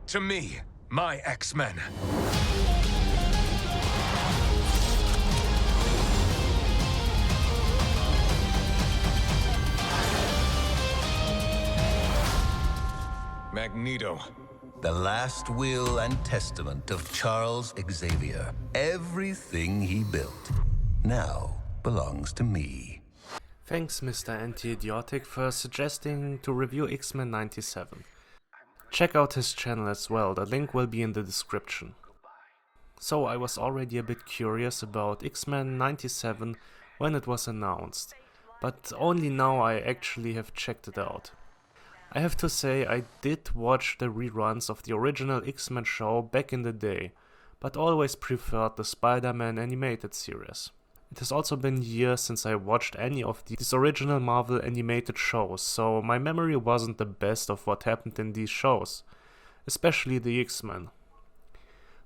To me, my X-Men. Magneto. The last will and testament of Charles Xavier. Everything he built now belongs to me. Thanks Mr. Anti-Idiotic for suggesting to review X-Men 97. Check out his channel as well, the link will be in the description. So I was already a bit curious about X-Men 97 when it was announced, but only now I actually have checked it out. I have to say I did watch the reruns of the original X-Men show back in the day, but always preferred the Spider-Man animated series. It has also been years since I watched any of these original Marvel animated shows, so my memory wasn't the best of what happened in these shows, especially the X-Men.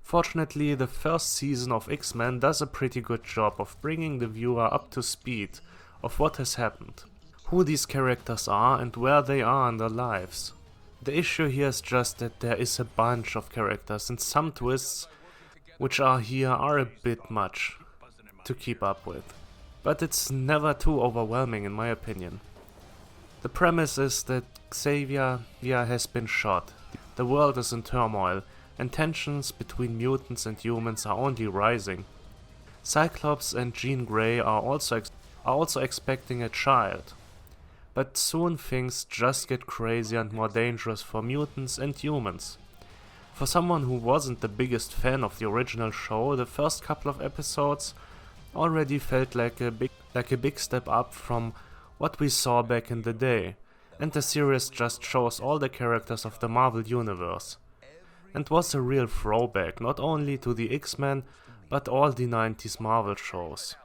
Fortunately, the first season of X-Men does a pretty good job of bringing the viewer up to speed of what has happened, who these characters are and where they are in their lives. The issue here is just that there is a bunch of characters and some twists which are here are a bit much to keep up with. But it's never too overwhelming in my opinion. The premise is that Xavier has been shot, the world is in turmoil, and tensions between mutants and humans are only rising. Cyclops and Jean Grey are also expecting a child. But soon things just get crazier and more dangerous for mutants and humans. For someone who wasn't the biggest fan of the original show, the first couple of episodes already felt like a big step up from what we saw back in the day, and the series just shows all the characters of the Marvel Universe, and was a real throwback not only to the X-Men but all the 90s Marvel shows.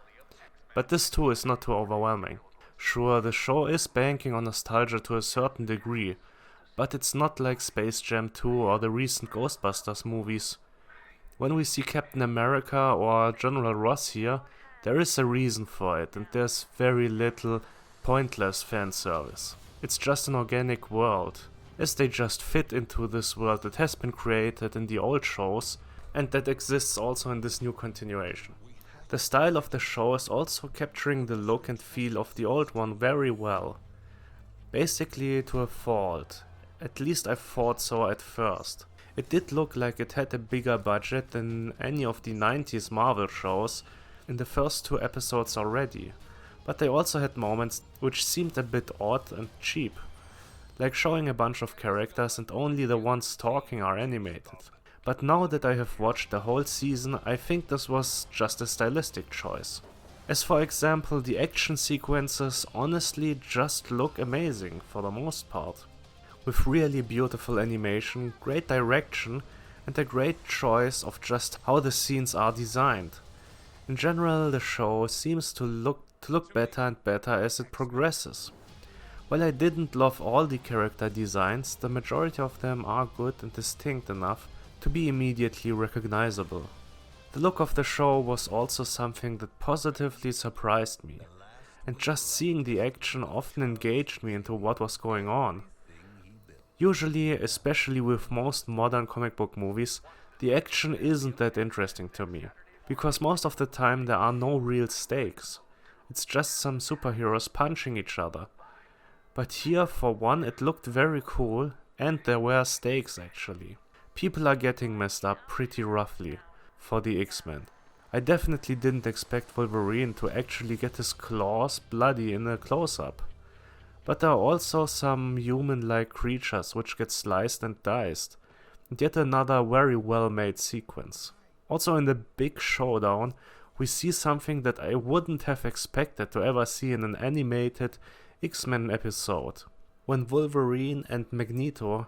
But this too is not too overwhelming. Sure, the show is banking on nostalgia to a certain degree, but it's not like Space Jam 2 or the recent Ghostbusters movies. When we see Captain America or General Ross here, there is a reason for it, and there's very little pointless fan service. It's just an organic world, as they just fit into this world that has been created in the old shows and that exists also in this new continuation. The style of the show is also capturing the look and feel of the old one very well. Basically to a fault. At least I thought so at first. It did look like it had a bigger budget than any of the 90s Marvel shows in the first 2 episodes already, but they also had moments which seemed a bit odd and cheap, like showing a bunch of characters and only the ones talking are animated. But now that I have watched the whole season, I think this was just a stylistic choice. As for example, the action sequences honestly just look amazing for the most part. With really beautiful animation, great direction, and a great choice of just how the scenes are designed. In general, the show seems to look better and better as it progresses. While I didn't love all the character designs, the majority of them are good and distinct enough to be immediately recognizable. The look of the show was also something that positively surprised me, and just seeing the action often engaged me into what was going on. Usually, especially with most modern comic book movies, the action isn't that interesting to me, because most of the time there are no real stakes. It's just some superheroes punching each other. But here, for one, it looked very cool, and there were stakes actually. People are getting messed up pretty roughly for the X-Men. I definitely didn't expect Wolverine to actually get his claws bloody in a close-up. But there are also some human-like creatures which get sliced and diced, and yet another very well-made sequence. Also in the big showdown, we see something that I wouldn't have expected to ever see in an animated X-Men episode, when Wolverine and Magneto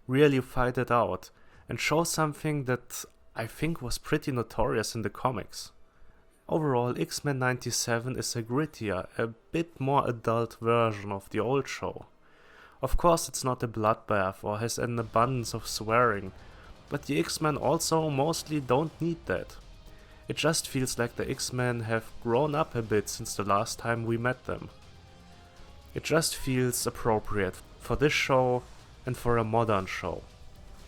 really fight it out and show something that I think was pretty notorious in the comics. Overall, X-Men 97 is a grittier, a bit more adult version of the old show. Of course it's not a bloodbath or has an abundance of swearing, but the X-Men also mostly don't need that. It just feels like the X-Men have grown up a bit since the last time we met them. It just feels appropriate for this show and for a modern show.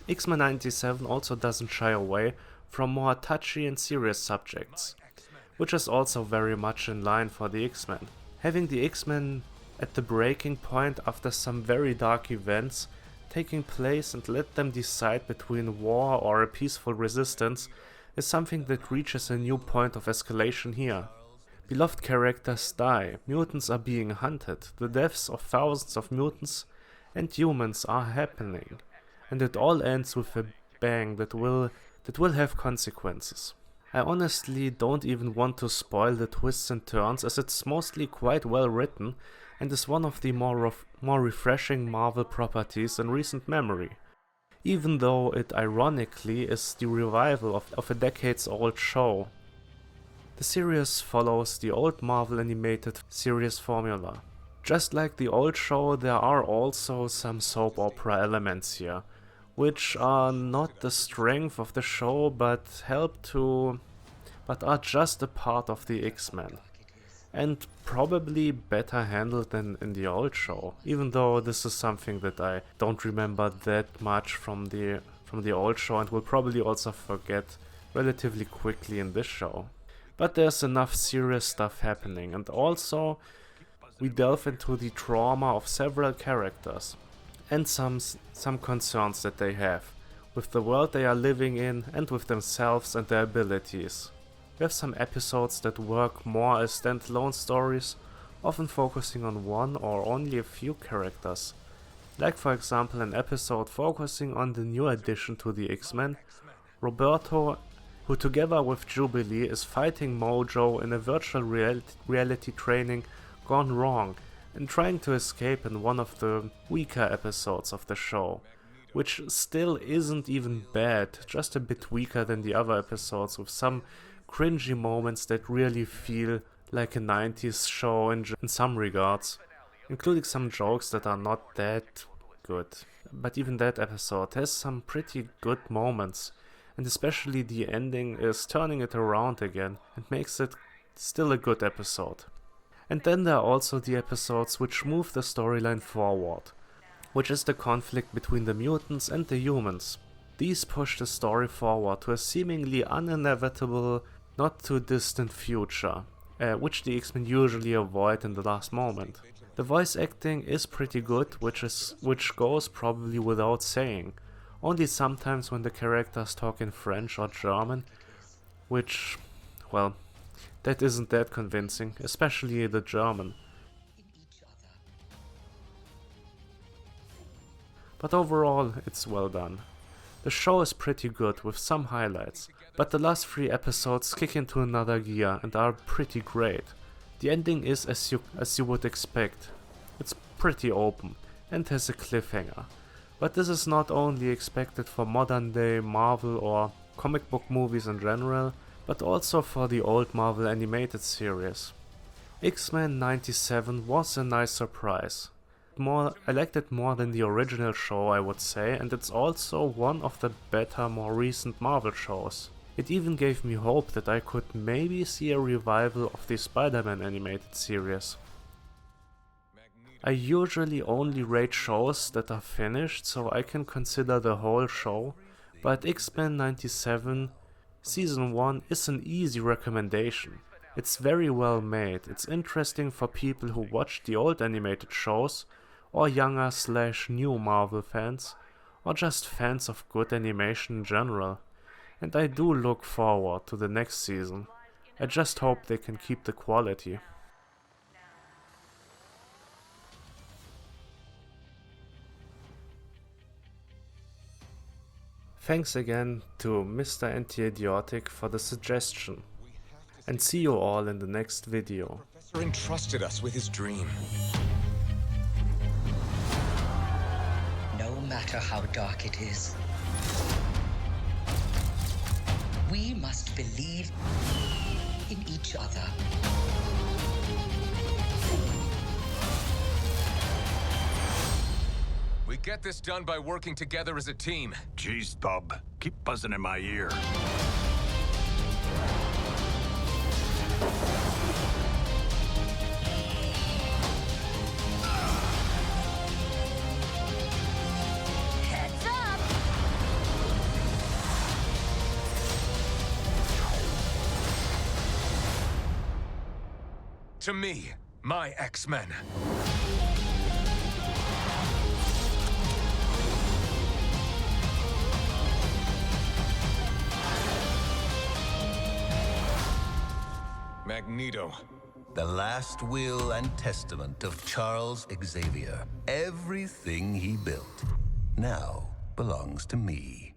X-Men 97 also doesn't shy away from more touchy and serious subjects, which is also very much in line for the X-Men. Having the X-Men at the breaking point after some very dark events taking place and let them decide between war or a peaceful resistance is something that reaches a new point of escalation here. Beloved characters die, mutants are being hunted, the deaths of thousands of mutants and humans are happening, and it all ends with a bang that will have consequences. I honestly don't even want to spoil the twists and turns, as it's mostly quite well written and is one of the more refreshing Marvel properties in recent memory, even though it ironically is the revival of a decades-old show. The series follows the old Marvel animated series formula. Just like the old show, there are also some soap opera elements here, which are not the strength of the show but are just a part of the X-Men, and probably better handled than in the old show, even though this is something that I don't remember that much from the old show and will probably also forget relatively quickly in this show. But there's enough serious stuff happening, and also we delve into the trauma of several characters and some concerns that they have with the world they are living in and with themselves and their abilities. We have some episodes that work more as standalone stories, often focusing on one or only a few characters, like for example an episode focusing on the new addition to the X-Men, Roberto, who together with Jubilee is fighting Mojo in a virtual reality training gone wrong and trying to escape in one of the weaker episodes of the show, which still isn't even bad, just a bit weaker than the other episodes with some cringy moments that really feel like a 90s show in some regards, including some jokes that are not that good. But even that episode has some pretty good moments, and especially the ending is turning it around again and makes it still a good episode. And then there are also the episodes which move the storyline forward, which is the conflict between the mutants and the humans. These push the story forward to a seemingly uninevitable, not too distant future, which the X-Men usually avoid in the last moment. The voice acting is pretty good, which goes probably without saying. Only sometimes when the characters talk in French or German, which, well, that isn't that convincing, especially the German. But overall, it's well done. The show is pretty good with some highlights, but the last 3 episodes kick into another gear and are pretty great. The ending is as you would expect. It's pretty open and has a cliffhanger. But this is not only expected for modern day Marvel or comic book movies in general, but also for the old Marvel animated series. X-Men 97 was a nice surprise. I liked it more than the original show, I would say, and it's also one of the better, more recent Marvel shows. It even gave me hope that I could maybe see a revival of the Spider-Man animated series. I usually only rate shows that are finished, so I can consider the whole show, but X-Men 97 Season 1 is an easy recommendation. It's very well made, it's interesting for people who watch the old animated shows, or younger/new Marvel fans, or just fans of good animation in general. And I do look forward to the next season. I just hope they can keep the quality. Thanks again to Mr. Idiotic for the suggestion. And see you all in the next video. Professor entrusted us with his dream. No matter how dark it is, we must believe in each other. We get this done by working together as a team. Geez, Stub, keep buzzing in my ear. Heads up! To me, my X-Men. Magneto. The last will and testament of Charles Xavier. Everything he built now belongs to me.